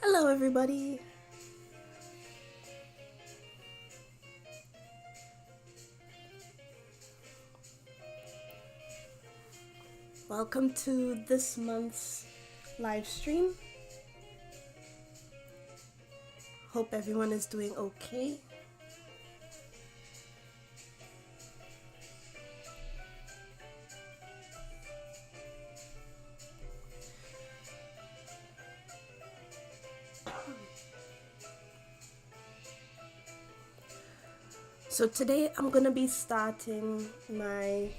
Hello, everybody. Welcome to this month's live stream. Hope everyone is doing okay. So today I'm going to be starting my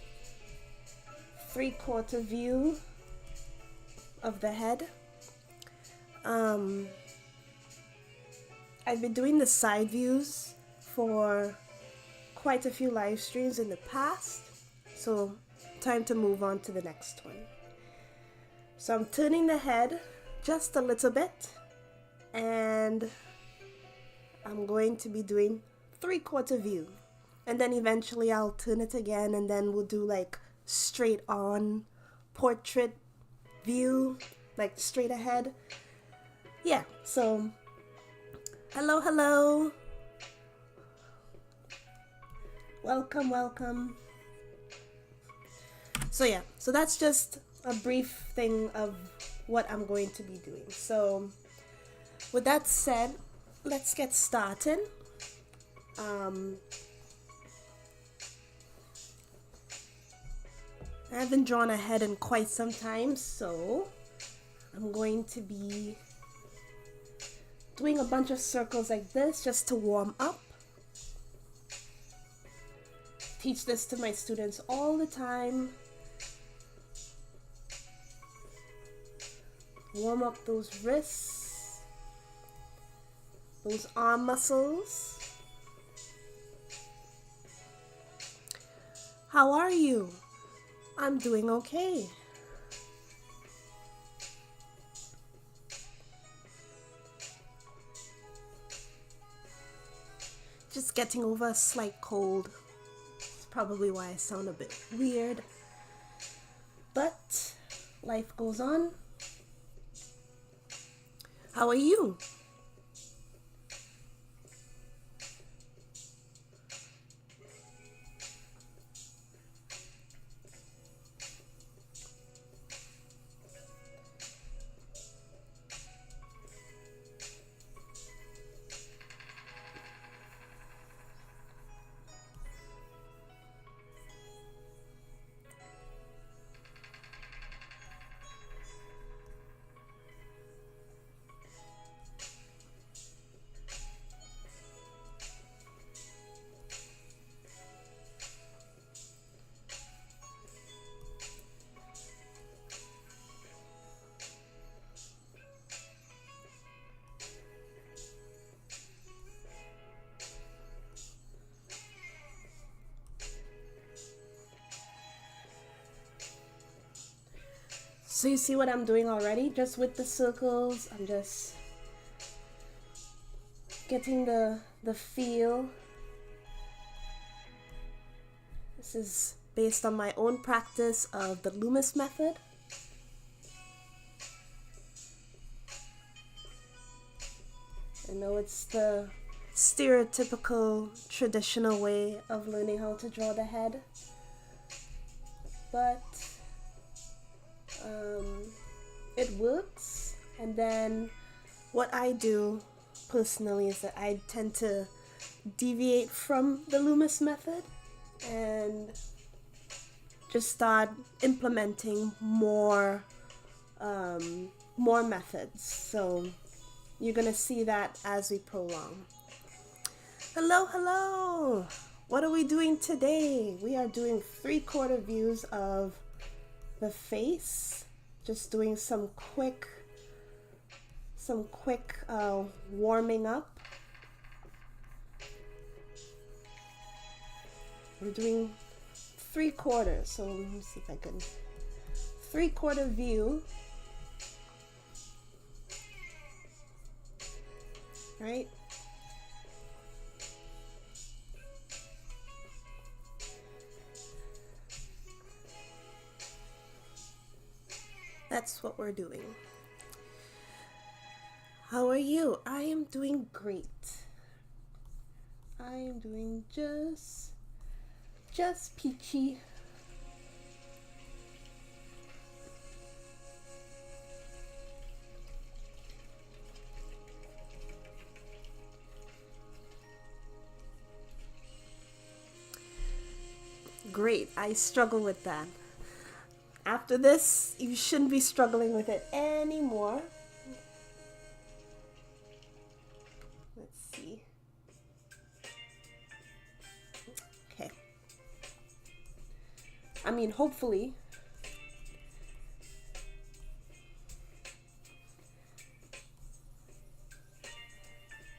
3/4 view of the head. I've been doing the side views for quite a few live streams in the past, so time to move on to the next one. So I'm turning the head just a little bit, and I'm going to be doing 3/4 view, and then eventually I'll turn it again, and then we'll do like straight on portrait view, like straight ahead. Yeah, so hello, welcome. So yeah, so that's just a brief thing of what I'm going to be doing. So with that said, let's get started. I haven't drawn a head in quite some time, so I'm going to be doing a bunch of circles like this just to warm up. Teach this to my students all the time. Warm up those wrists, those arm muscles. How are you? I'm doing okay. Just getting over a slight cold. It's probably why I sound a bit weird. But life goes on. How are you? So you see what I'm doing already? Just with the circles, I'm just getting the feel. This is based on my own practice of the Loomis method. I know it's stereotypical traditional way of learning how to draw the head, but it works. And then what I do personally is that I tend to deviate from the Loomis method and just start implementing more methods. So you're gonna see that as we prolong. Hello. What are we doing today? We are doing 3/4 views of the face. Just doing some quick warming up. We're doing 3/4, so let me see if I can 3/4 view, right? That's what we're doing. How are you? I am doing great. I am doing just peachy. Great. I struggle with that. After this, you shouldn't be struggling with it anymore. Let's see. Okay. I mean, hopefully.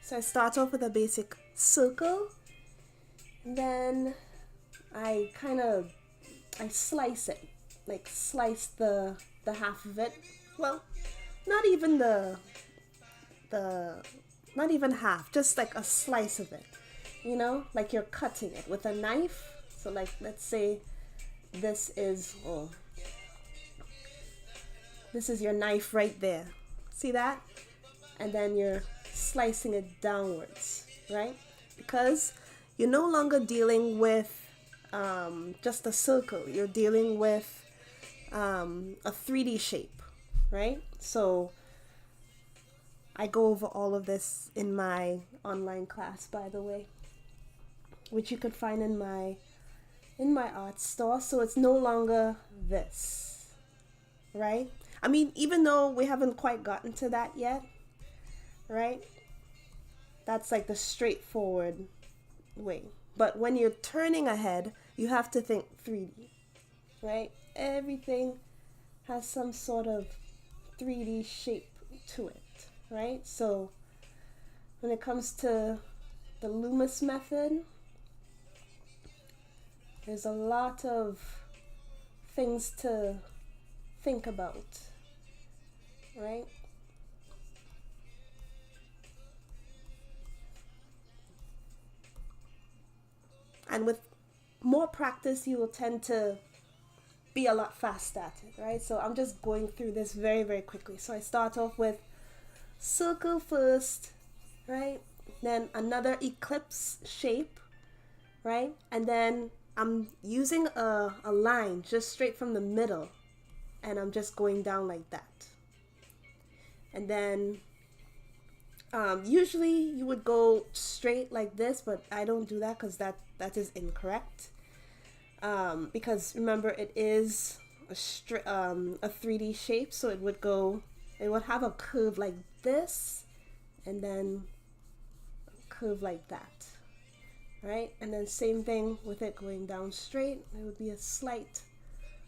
So I start off with a basic circle, and then I slice it. Like slice the half of it. Well, not even not even half, just like a slice of it. You know, like you're cutting it with a knife. So like, let's say this is your knife right there. See that? And then you're slicing it downwards, right? Because you're no longer dealing with just a circle. You're dealing with a 3D shape, right? So I go over all of this in my online class, by the way, which you could find in my art store. So it's no longer this, right? I mean, even though we haven't quite gotten to that yet, right? That's like the straightforward way. But when you're turning a head, you have to think 3D, right? Everything has some sort of 3D shape to it, right? So when it comes to the Loomis method, there's a lot of things to think about, right? And with more practice, you will tend to be a lot faster at it, right? So I'm just going through this very, very quickly. So I start off with circle first, right? Then another ellipse shape, right? And then I'm using a line just straight from the middle, and I'm just going down like that. And then usually you would go straight like this, but I don't do that because that is incorrect. Because remember, it is a 3D shape, so it would have a curve like this, and then a curve like that, right? And then same thing with it going down straight, it would be a slight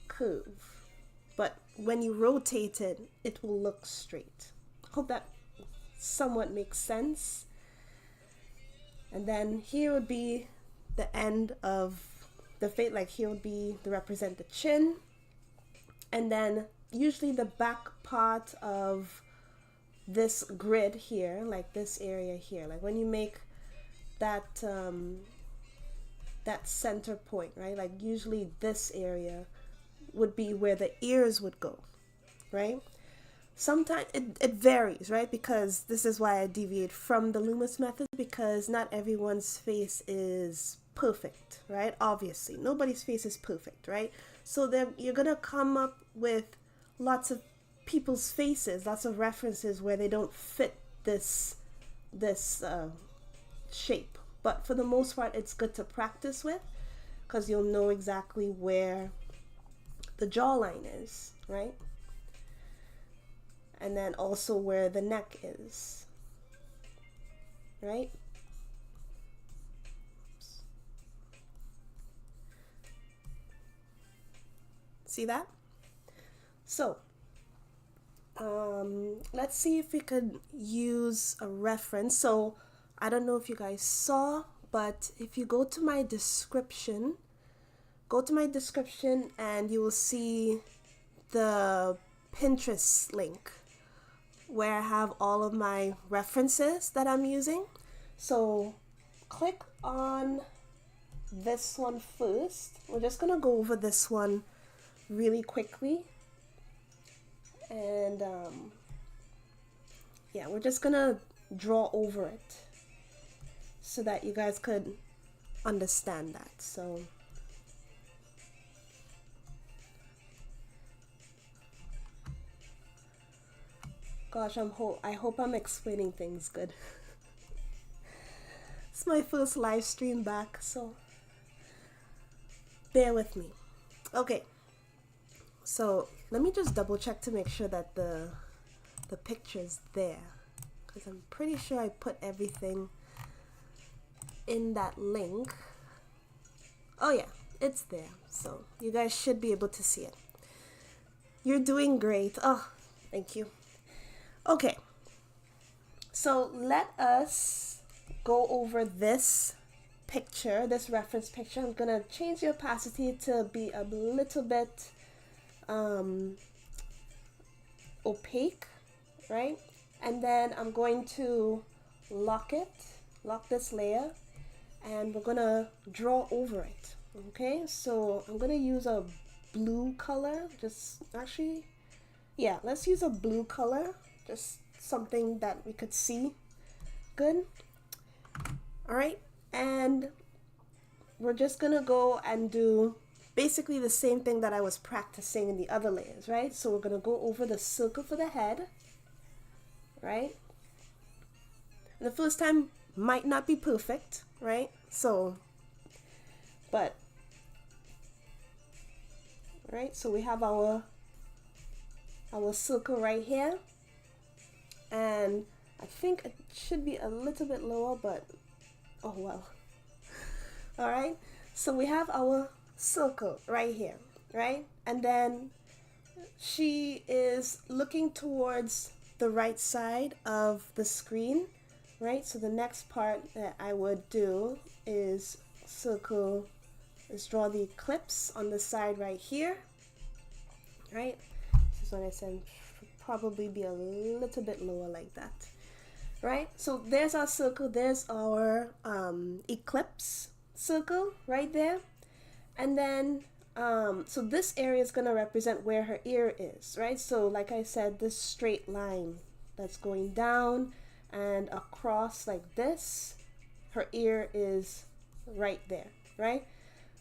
curve, but when you rotate it, it will look straight. Hope that somewhat makes sense. And then here would be the end of the face, like here would be to represent the chin, and then usually the back part of this grid here, like this area here, like when you make that that center point, right? Like usually this area would be where the ears would go, right? Sometimes it varies, right? Because this is why I deviate from the Loomis method, because not everyone's face is perfect, right? Obviously, nobody's face is perfect, right? So then you're gonna come up with lots of people's faces, lots of references where they don't fit this shape. But for the most part, it's good to practice with, because you'll know exactly where the jawline is, right? And then also where the neck is, right? See that? So let's see if we could use a reference. So I don't know if you guys saw, but if you go to my description, and you will see the Pinterest link where I have all of my references that I'm using. So click on this one first. We're just gonna go over this one really quickly, and yeah, we're just gonna draw over it so that you guys could understand that. So gosh, I hope I'm explaining things good. It's my first live stream back, so bear with me. Okay, so let me just double check to make sure that the picture's there, because I'm pretty sure I put everything in that link. Oh yeah, it's there, so you guys should be able to see it. You're doing great. Oh, thank you. Okay, so let us go over this picture, this reference picture. I'm gonna change the opacity to be a little bit opaque, right? And then I'm going to lock this layer, and we're gonna draw over it. Okay, so I'm gonna use a blue color. Let's use a blue color, just something that we could see good. All right, and we're just gonna go and do basically the same thing that I was practicing in the other layers, right? So we're gonna go over the circle for the head, right? And the first time might not be perfect, right? So, but, right? So we have our circle right here, and I think it should be a little bit lower, but oh well. All right, so we have our circle right here, right? And then she is looking towards the right side of the screen, right? So the next part that I would do is draw the eclipse on the side right here, right? This is what I said, probably be a little bit lower like that, right? So there's our circle, there's our eclipse circle right there. And then so this area is going to represent where her ear is, right? So like I said, this straight line that's going down and across like this, her ear is right there, right?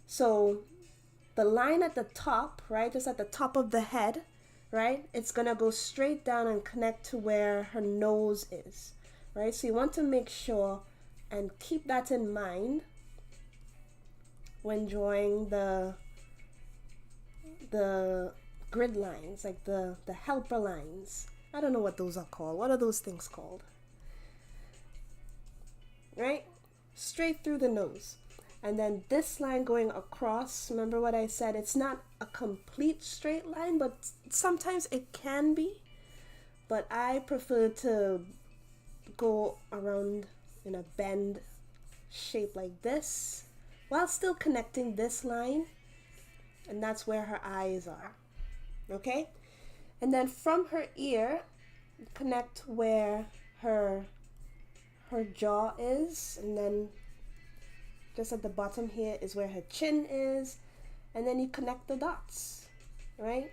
So the line at the top, right, just at the top of the head, right, it's gonna go straight down and connect to where her nose is, right? So you want to make sure and keep that in mind when drawing the grid lines, like the helper lines. I don't know what those are called. What are those things called? Right? Straight through the nose. And then this line going across, remember what I said, it's not a complete straight line, but sometimes it can be. But I prefer to go around in a bend shape like this, while still connecting this line, and that's where her eyes are, okay? And then from her ear, connect where her jaw is, and then just at the bottom here is where her chin is, and then you connect the dots, right?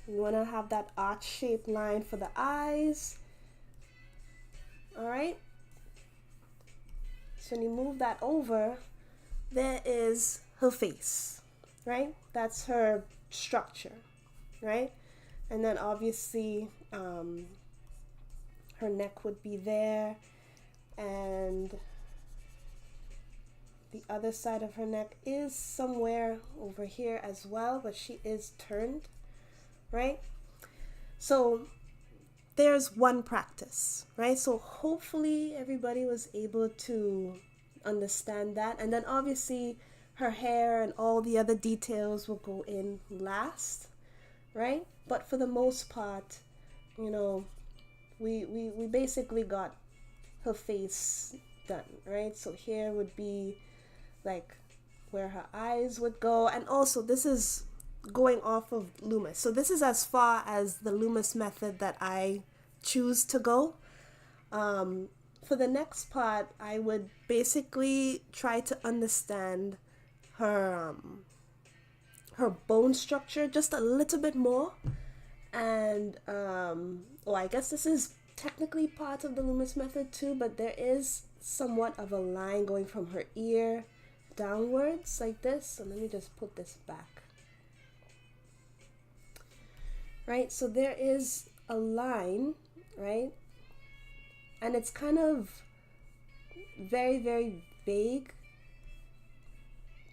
You want to have that arch-shaped line for the eyes. All right. So when you move that over, there is her face, right? That's her structure, right? And then obviously her neck would be there, and the other side of her neck is somewhere over here as well, but she is turned, right? So there's one practice, right? So hopefully everybody was able to understand that. And then obviously her hair and all the other details will go in last, right? But for the most part, you know, we basically got her face done, right? So here would be like where her eyes would go. And also this is going off of Loomis. So this is as far as the Loomis method that I choose to go. For the next part, I would basically try to understand her her bone structure just a little bit more. And well, I guess this is technically part of the Loomis method too, but there is somewhat of a line going from her ear downwards like this. So let me just put this back. Right, so there is a line, right? And it's kind of very, very vague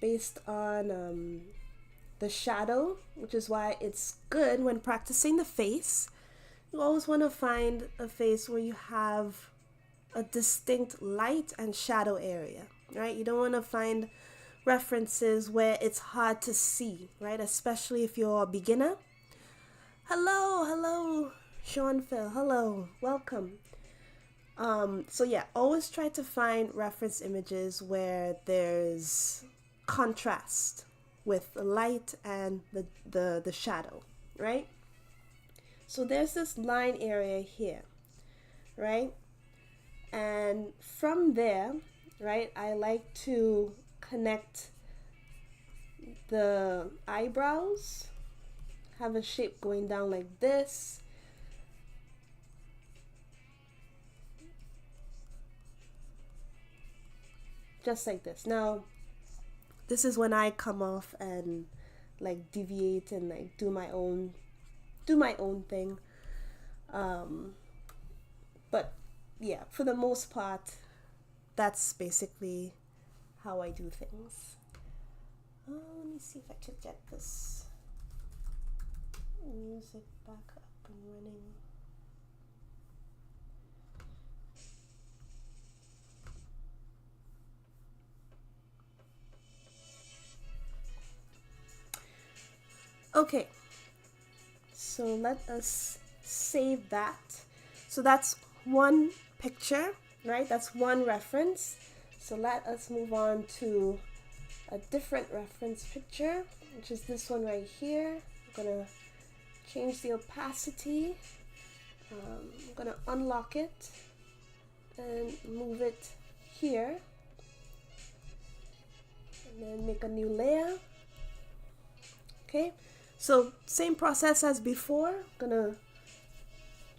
based on the shadow, which is why it's good when practicing the face. You always want to find a face where you have a distinct light and shadow area, right? You don't want to find references where it's hard to see, right? Especially if you're a beginner. Hello, Sean Phil. Hello, welcome. So yeah, always try to find reference images where there's contrast with the light and the shadow, right? So there's this line area here, right? And from there, right, I like to connect the eyebrows, have a shape going down like this. Just like this. Now, this is when I come off and like deviate and like do my own thing. But yeah, for the most part, that's basically how I do things. Let me see if I could get this music back up and running. Okay, so let us save that. So that's one picture, right? That's one reference. So let us move on to a different reference picture, which is this one right here. I'm gonna change the opacity. I'm gonna unlock it and move it here, and then make a new layer. Okay, so same process as before. I'm gonna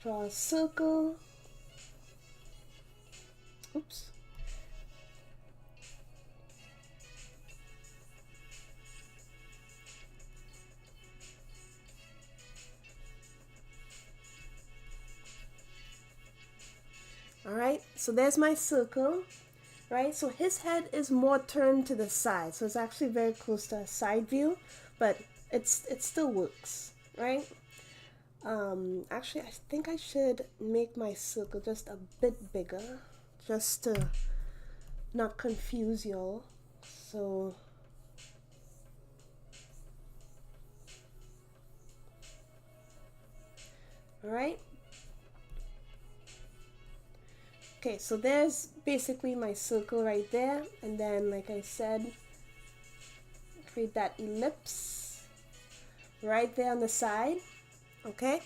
draw a circle. Oops. All right, so there's my circle, right? So his head is more turned to the side, so it's actually very close to a side view, but it still works, right? Actually, I think I should make my circle just a bit bigger, just to not confuse y'all. So all right. Okay, so there's basically my circle right there, and then like I said, create that ellipse right there on the side. Okay,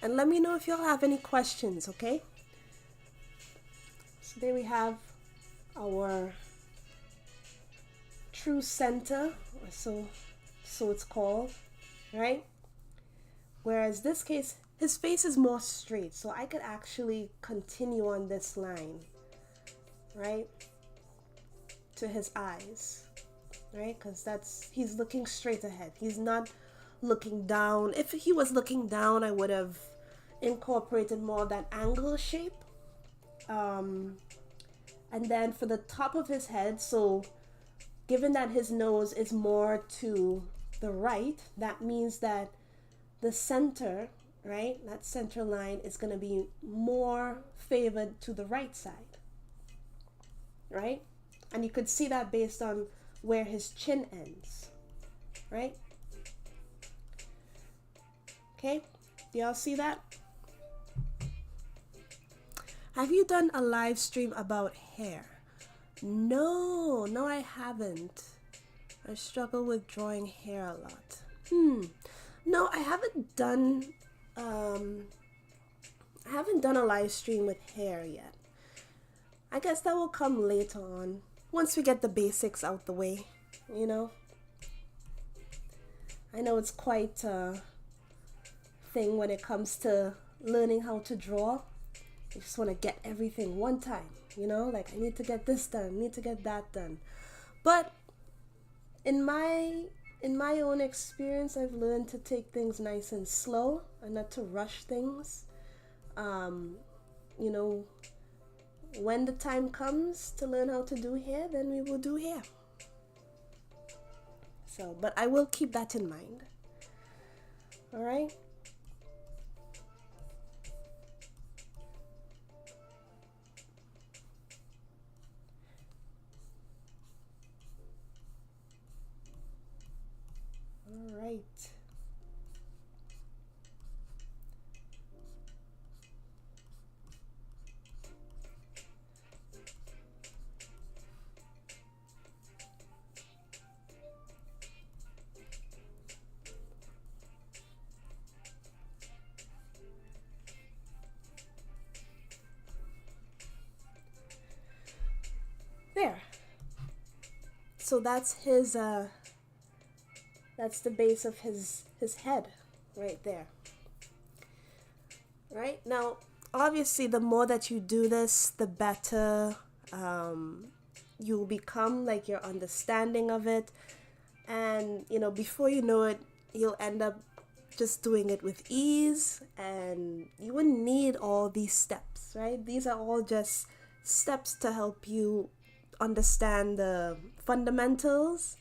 and let me know if y'all have any questions. Okay, so there we have our true center, so it's called, right? Whereas this case, his face is more straight, so I could actually continue on this line, right, to his eyes, right, because he's looking straight ahead. He's not looking down. If he was looking down, I would have incorporated more of that angle shape. And then for the top of his head, so given that his nose is more to the right, that means that the center, right, that center line is going to be more favored to the right side, right? And you could see that based on where his chin ends, right? Okay, do y'all see that? Have you done a live stream about hair? No, I haven't. I struggle with drawing hair a lot. No, I haven't done a live stream with hair yet. I guess that will come later on, once we get the basics out the way, you know. I know it's quite a thing when it comes to learning how to draw. I just want to get everything one time, you know, like I need to get this done, need to get that done. But in my own experience, I've learned to take things nice and slow and not to rush things. You know, when the time comes to learn how to do hair, then we will do hair. So, but I will keep that in mind. All right. All right. There. So that's his that's the base of his head right there. Right? Now, obviously the more that you do this, the better you'll become, like your understanding of it. And, you know, before you know it, you'll end up just doing it with ease, and you wouldn't need all these steps, right? These are all just steps to help you understand the fundamentals,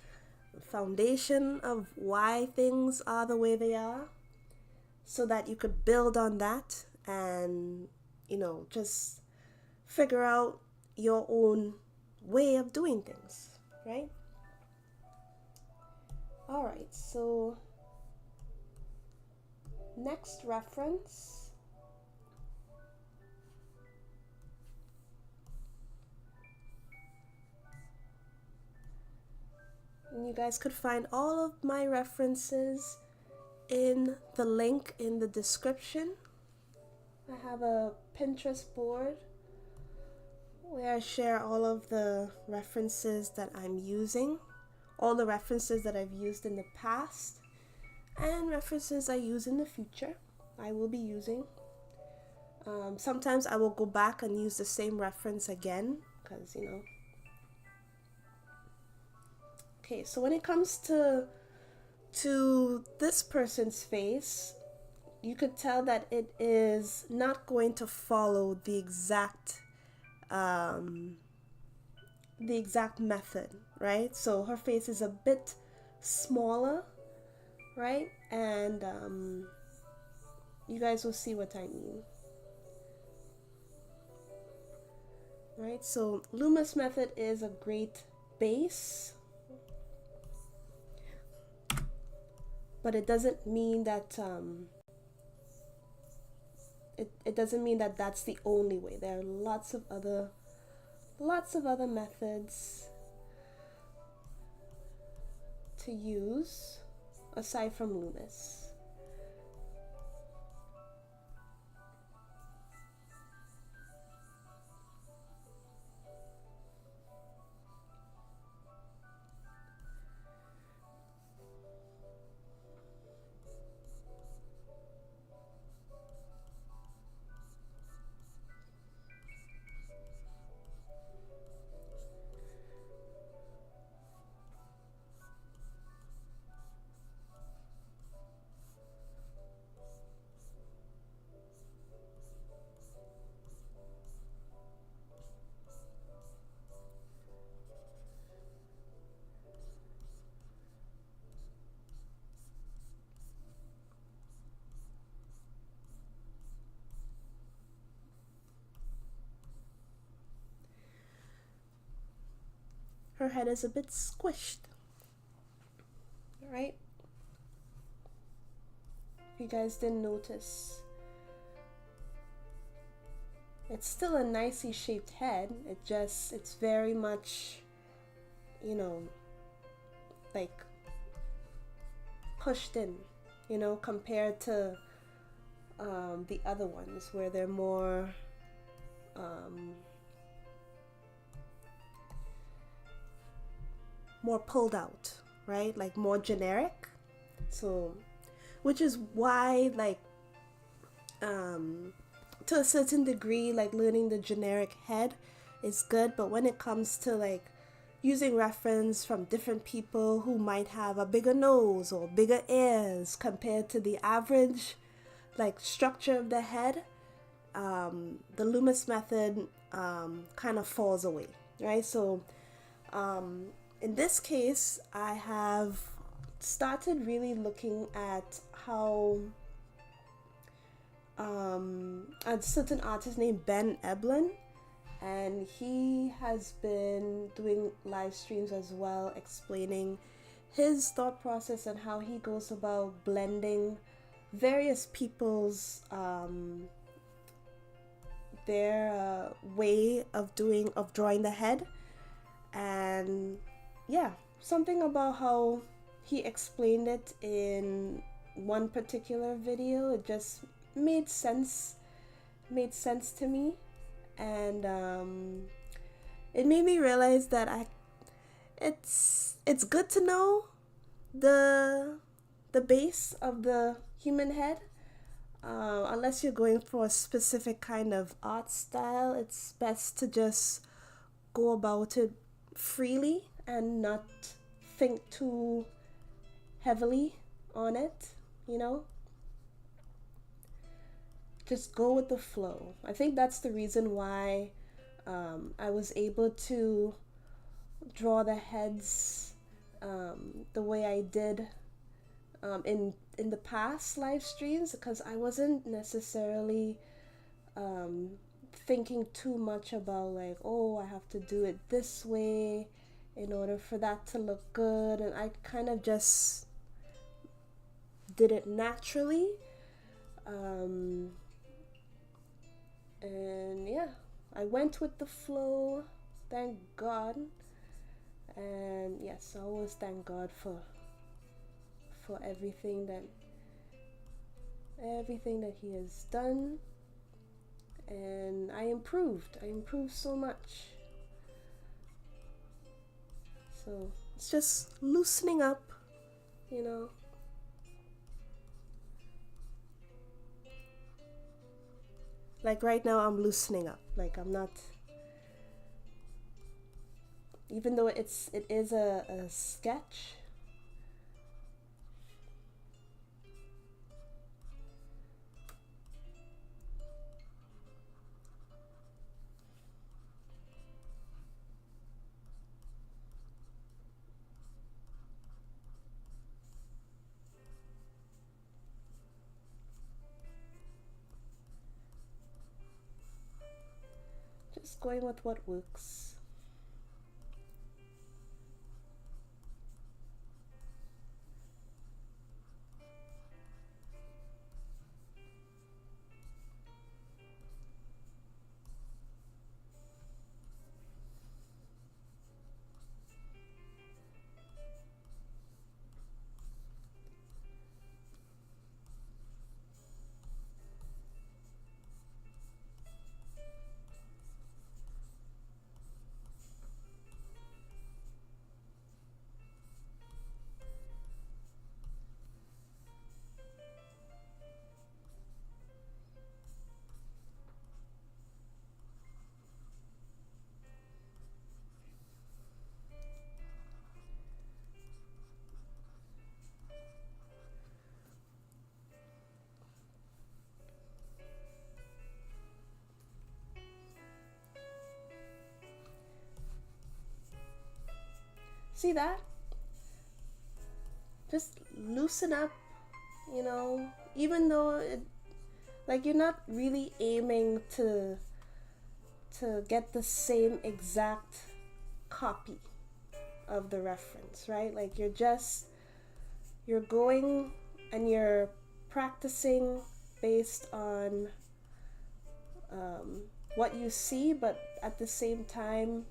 the foundation of why things are the way they are, so that you could build on that and, you know, just figure out your own way of doing things, right? All right, so next reference. And you guys could find all of my references in the link in the description. I have a Pinterest board where I share all of the references that I'm using, all the references that I've used in the past, and references I use in the future, I will be using. Sometimes I will go back and use the same reference again, because, you know. Okay, so when it comes to this person's face, you could tell that it is not going to follow the exact method, right? So her face is a bit smaller, right? And you guys will see what I mean. Right? So Loomis method is a great base, but it doesn't mean that it doesn't mean that that's the only way. There are lots of other methods to use aside from Loomis. her head is a bit squished. Right? If you guys didn't notice, it's still a nicely shaped head. It's very much, you know, like pushed in, you know, compared to the other ones where they're more more pulled out, right? Like more generic. So, which is why, like, to a certain degree, like learning the generic head is good, but when it comes to like using reference from different people who might have a bigger nose or bigger ears compared to the average like structure of the head, the Loomis method kind of falls away, right? So in this case, I have started really looking at how a certain artist named Ben Eblin, and he has been doing live streams as well, explaining his thought process and how he goes about blending various people's their way of drawing the head. And yeah, something about how he explained it in one particular video, it just made sense to me. And it made me realize that it's good to know the base of the human head, unless you're going for a specific kind of art style. It's best to just go about it freely and not think too heavily on it, you know. Just go with the flow. I think that's the reason why I was able to draw the heads the way I did in the past live streams, because I wasn't necessarily thinking too much about like, oh, I have to do it this way in order for that to look good, and I kind of just did it naturally. And yeah, I went with the flow, thank God. And yes, I always thank God for everything that he has done. And I improved so much. So it's just loosening up, you know. Like right now I'm loosening up. Like I'm not, even though it is a sketch, just going with what works. See that? Just loosen up, you know, even though like you're not really aiming to get the same exact copy, of the reference, right? Like you're going and you're practicing based on what you see, but at the same time,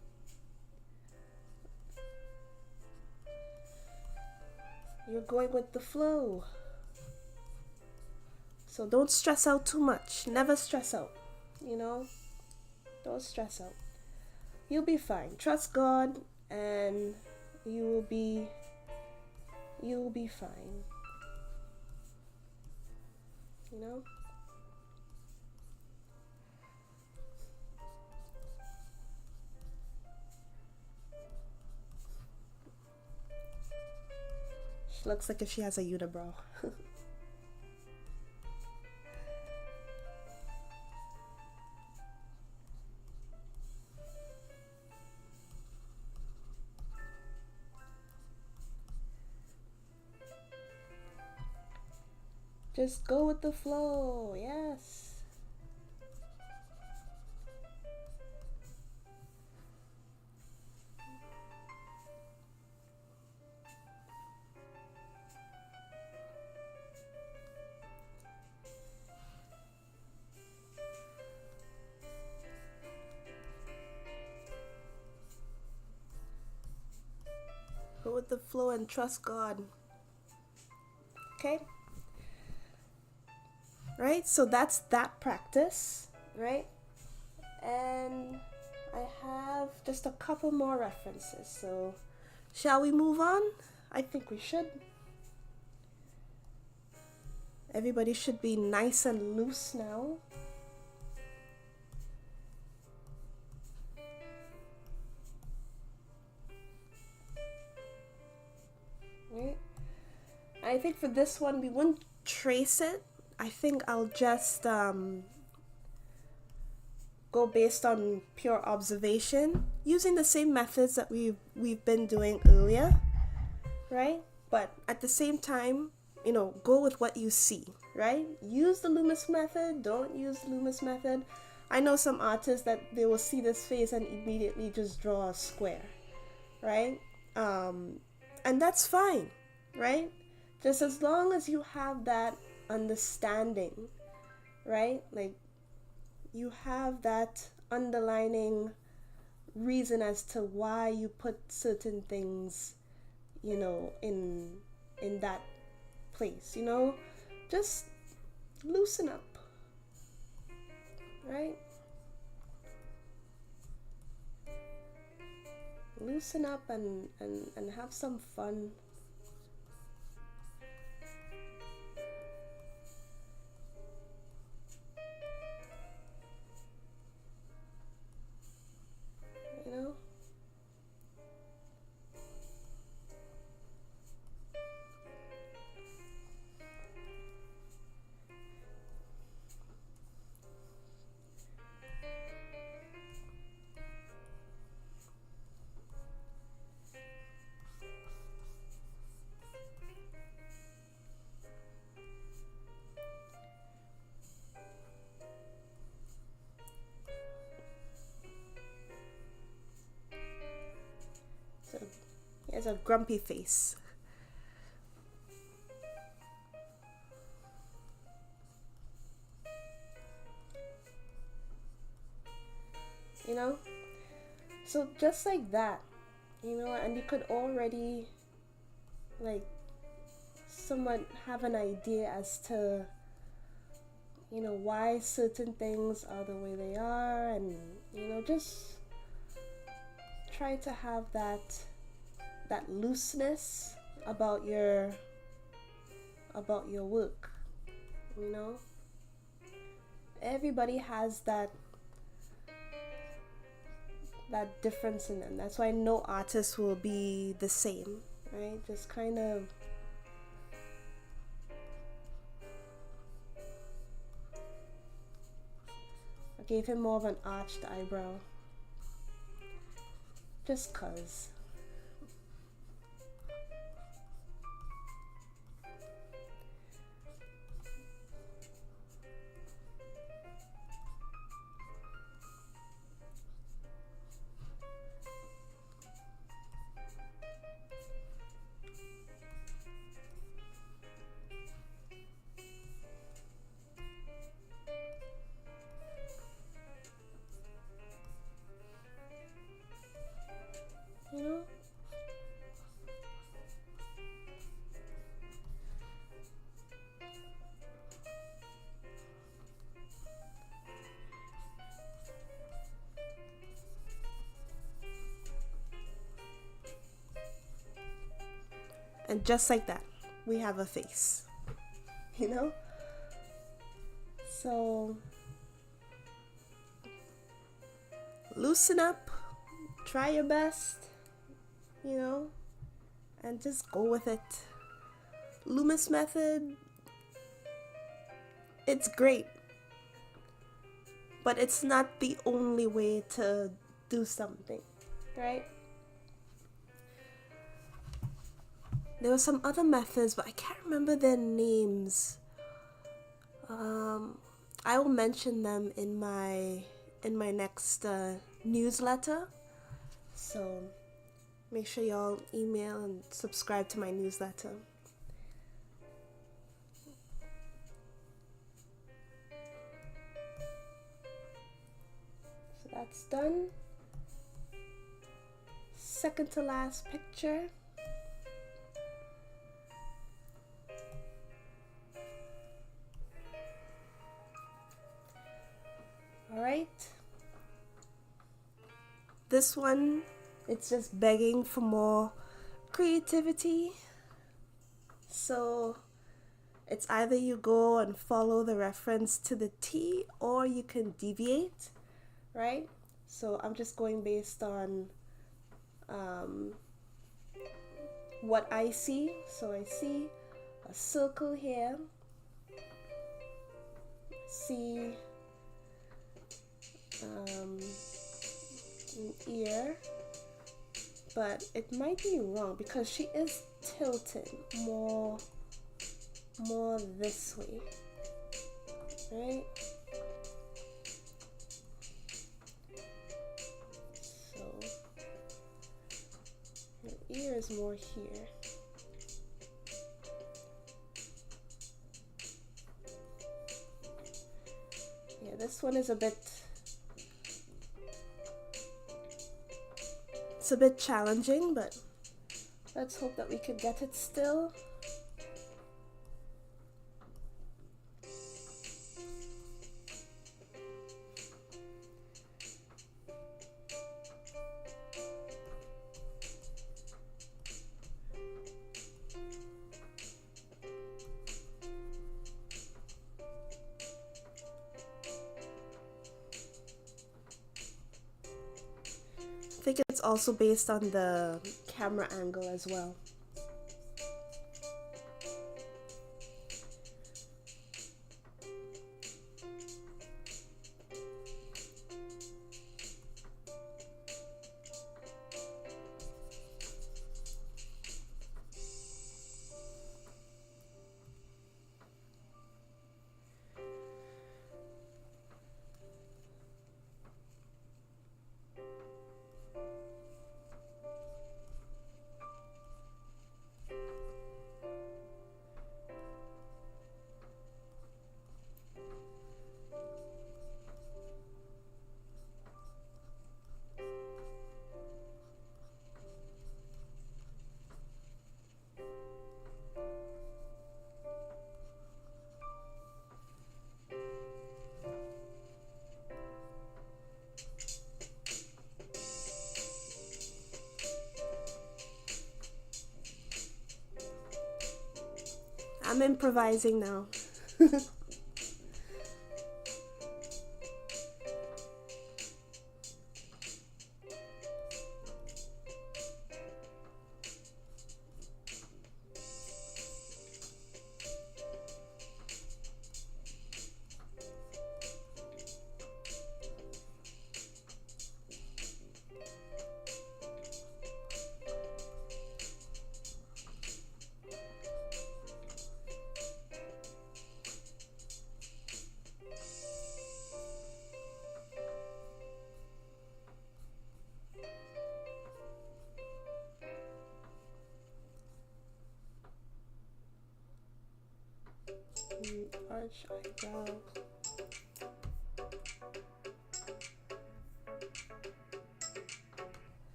you're going with the flow. So don't stress out too much. Never stress out, you know? Don't stress out. You'll be fine. Trust God and you'll be fine. You know? She looks like if she has a unibrow. Just go with the flow. Yes. Go with the flow and trust God. Okay? Right? So that's that practice, right? And I have just a couple more references. So, shall we move on? I think we should. Everybody should be nice and loose now. Right? I think for this one, we won't trace it. I think I'll just go based on pure observation, using the same methods that we've been doing earlier, right? But at the same time, you know, go with what you see, right? Use the Loomis method, don't use the Loomis method. I know some artists that they will see this face and immediately just draw a square, right? And that's fine, right? Just as long as you have that understanding, right? Like you have that underlining reason as to why you put certain things, you know, in that place, you know, just loosen up, right? Loosen up and have some fun. You know? So he has a grumpy face. You know? So just like that, you know, and you could already like somewhat have an idea as to, you know, why certain things are the way they are, and you know, just try to have that looseness about your work. You know, everybody has that difference in them. That's why no artist will be the same, right? Just kind of I gave him more of an arched eyebrow just cause. And just like that, we have a face, you know? So loosen up, try your best, you know, and just go with it. Loomis method, it's great, but it's not the only way to do something, right? There were some other methods, but I can't remember their names. I will mention them in my next newsletter. So make sure y'all email and subscribe to my newsletter. So that's done. Second to last picture. Alright. This one, it's just begging for more creativity. So it's either you go and follow the reference to the T or you can deviate, right? So I'm just going based on what I see. So I see a circle here, see an ear, but it might be wrong because she is tilted more this way, right? So her ear is more here. Yeah, this one is a bit challenging, but let's hope that we could get it still. I think it's also based on the camera angle as well. I'm improvising now. Arch eyebrow.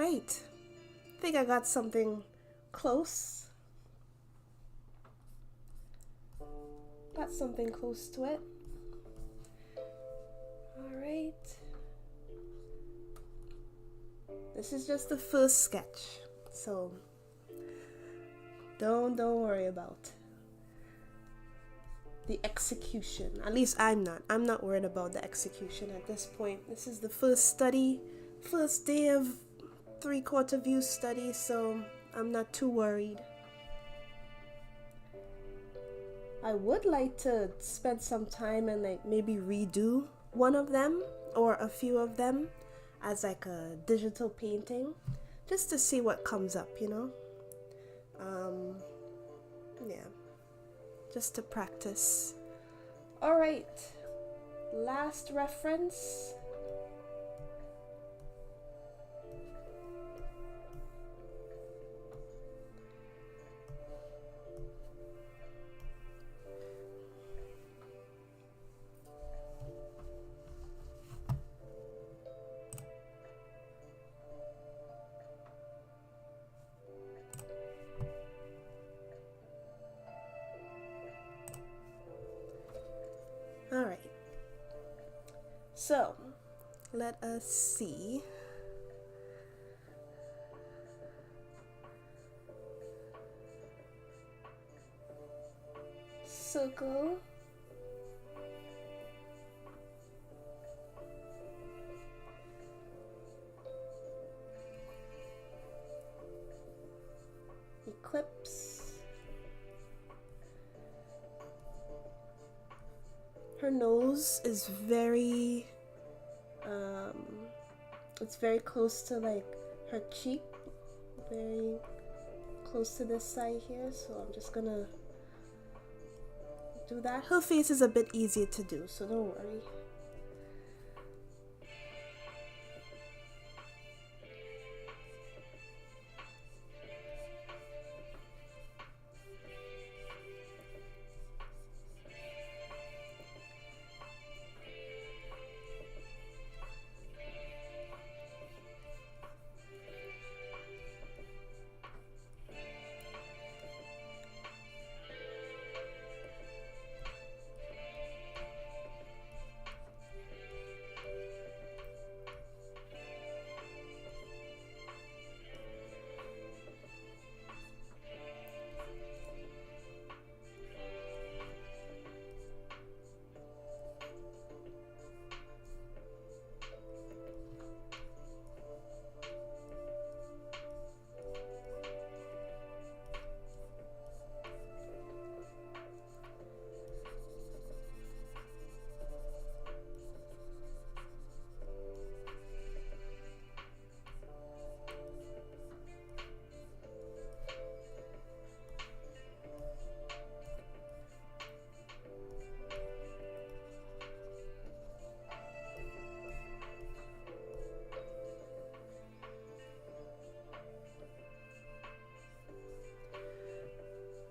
right. I think I got something close. Got something close to it. All right. This is just the first sketch, so don't worry about the execution. At least I'm not worried about the execution at this point. This is the first day of 3/4 view study, so I'm not too worried. I would like to spend some time and like maybe redo one of them or a few of them as like a digital painting, just to see what comes up, you know. Yeah, just to practice. All right, last reference. All right, so let us see. Circle. Eclipse. Her nose is very it's very close to like her cheek, very close to this side here, so I'm just gonna do that. Her face is a bit easier to do, so don't worry.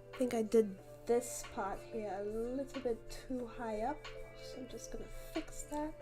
I think I did this part here a little bit too high up, so I'm just gonna fix that.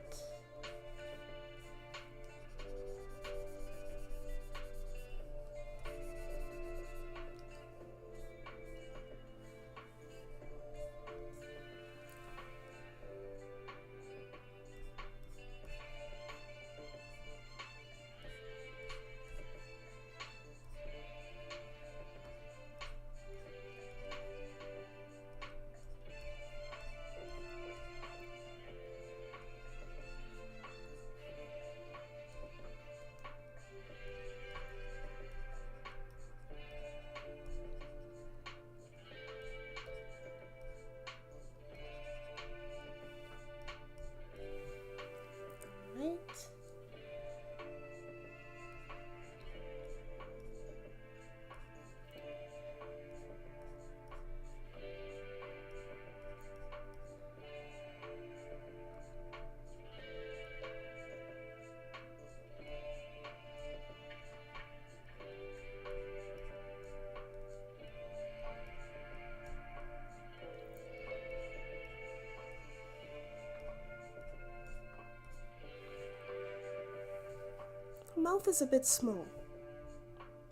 Mouth is a bit small.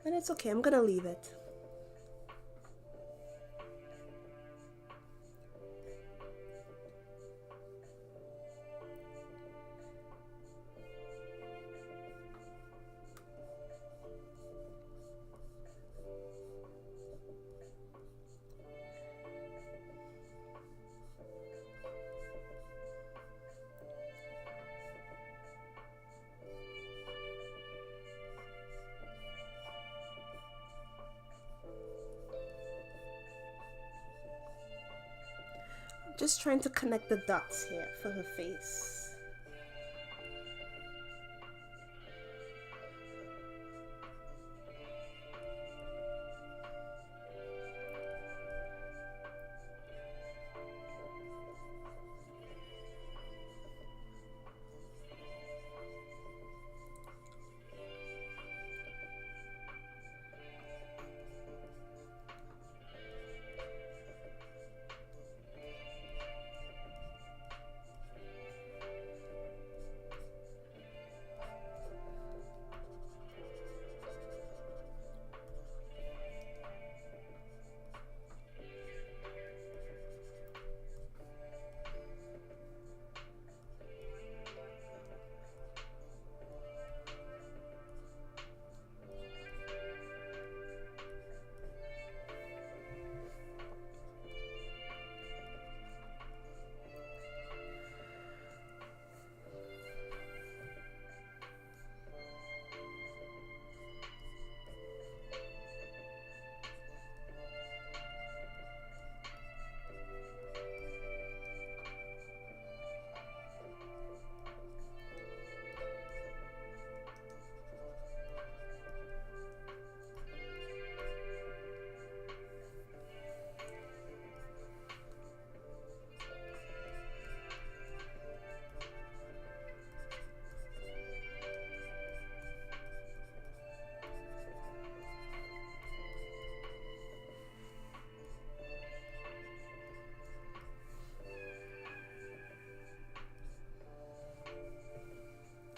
And it's okay, I'm gonna leave it. Just trying to connect the dots here for her face.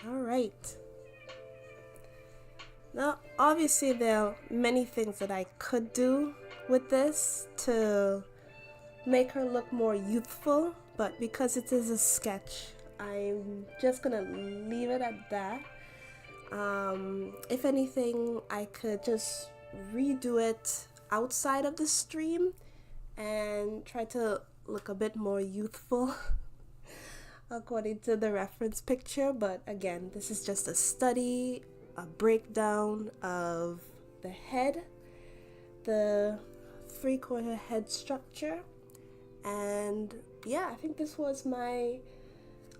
All right. Now, obviously, there are many things that I could do with this to make her look more youthful, but because it is a sketch, I'm just gonna leave it at that. If anything, I could just redo it outside of the stream and try to look a bit more youthful according to the reference picture. But again, this is just a study, a breakdown of the head, the 3/4 head structure, and yeah, I think this was my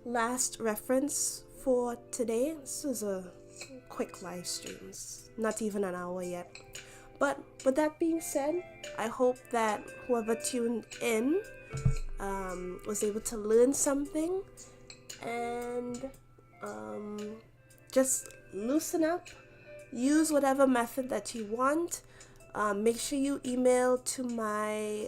last reference for today. This is a quick live stream, it's not even an hour yet. But with that being said, I hope that whoever tuned in was able to learn something and just loosen up, use whatever method that you want. Make sure you email to my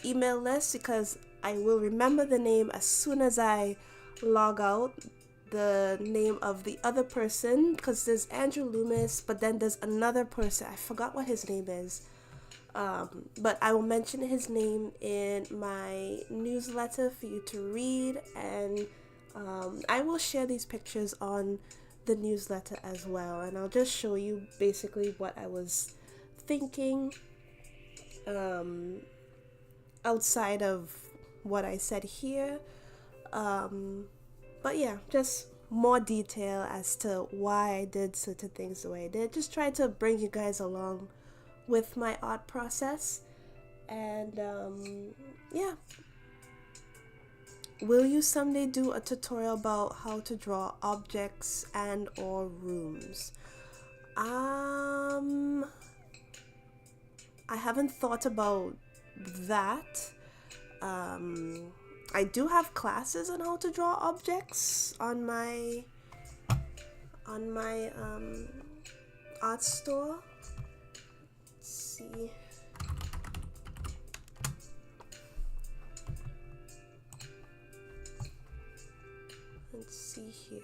email list, because I will remember the name as soon as I log out, the name of the other person, because there's Andrew Loomis, but then there's another person, I forgot what his name is, but I will mention his name in my newsletter for you to read, and I will share these pictures on the newsletter as well, and I'll just show you basically what I was thinking outside of what I said here. But yeah, just more detail as to why I did certain things the way I did. Just try to bring you guys along with my art process. And yeah. Will you someday do a tutorial about how to draw objects and or rooms? I haven't thought about that. I do have classes on how to draw objects on my art store. Let's see. Let's see here.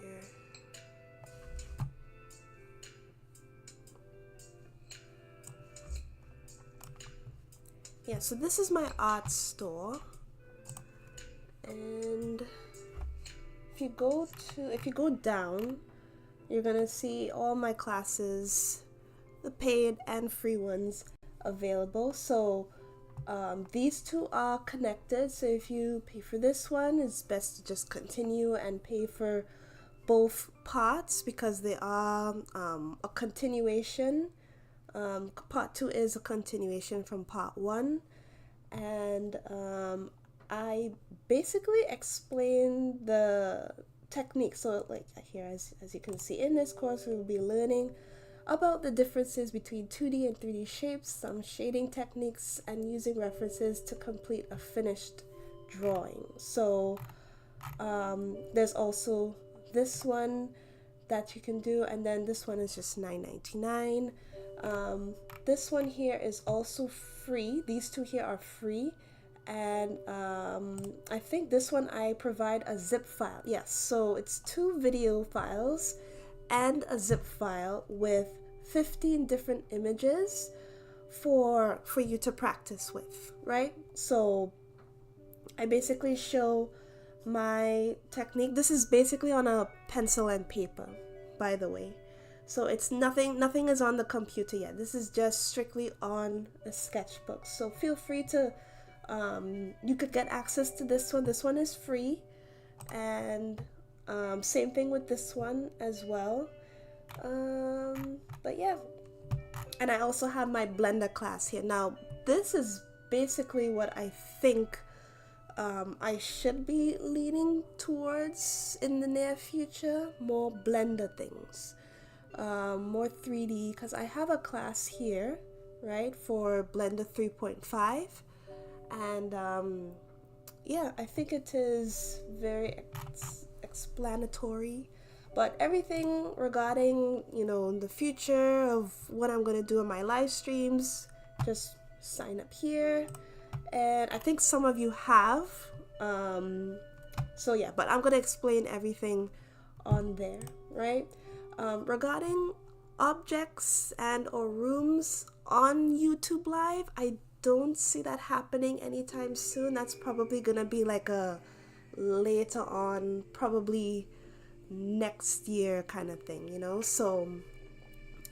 yeah, so this is my art store, and if you go down, you're gonna see all my classes, the paid and free ones available. So these two are connected, so if you pay for this one, it's best to just continue and pay for both parts because they are a continuation. Part 2 is a continuation from part 1, and I basically explain the technique. So like here, as you can see, in this course we will be learning about the differences between 2D and 3D shapes, some shading techniques, and using references to complete a finished drawing. So there's also this one that you can do, and then this one is just $9.99. This one here is also free. These two here are free, and I think this one I provide a zip file. Yes, so it's 2 video files and a zip file with 15 different images for you to practice with, right? So I basically show my technique. This is basically on a pencil and paper, by the way. So it's nothing is on the computer yet. This is just strictly on a sketchbook. So feel free to you could get access to this one. This one is free, and same thing with this one as well. But yeah, and I also have my Blender class here. Now this is basically what I think I should be leaning towards in the near future, more Blender things, more 3D, because I have a class here, right, for Blender 3.5, and yeah, I think it is very explanatory, but everything regarding, you know, the future of what I'm going to do in my live streams, just sign up here. And I think some of you have, so yeah, but I'm gonna explain everything on there, right? Regarding objects and or rooms on YouTube Live, I don't see that happening anytime soon. That's probably gonna be like a later on, probably next year kind of thing, you know? So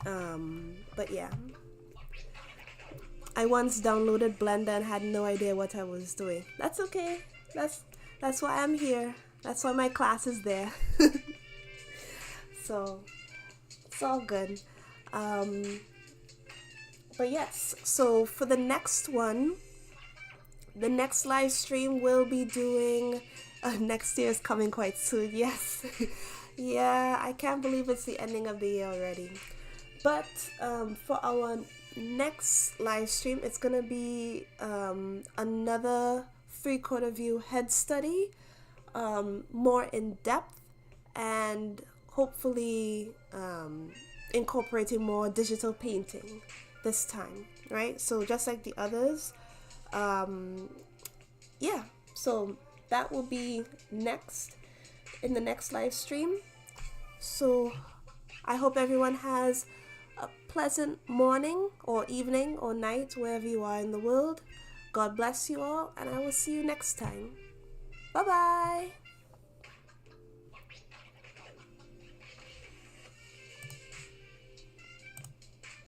but yeah, I once downloaded Blender and had no idea what I was doing. That's okay. That's why I'm here. That's why my class is there. So it's all good. But yes, so for the next one, the next live stream we'll be doing next year is coming quite soon. Yes. Yeah, I can't believe it's the ending of the year already. But for our next live stream, it's gonna be another 3/4 view head study, more in depth, and hopefully incorporating more digital painting this time, right? So just like the others, yeah, so that will be next in the next live stream. So I hope everyone has a pleasant morning or evening or night wherever you are in the world. God bless you all, and I will see you next time. Bye bye.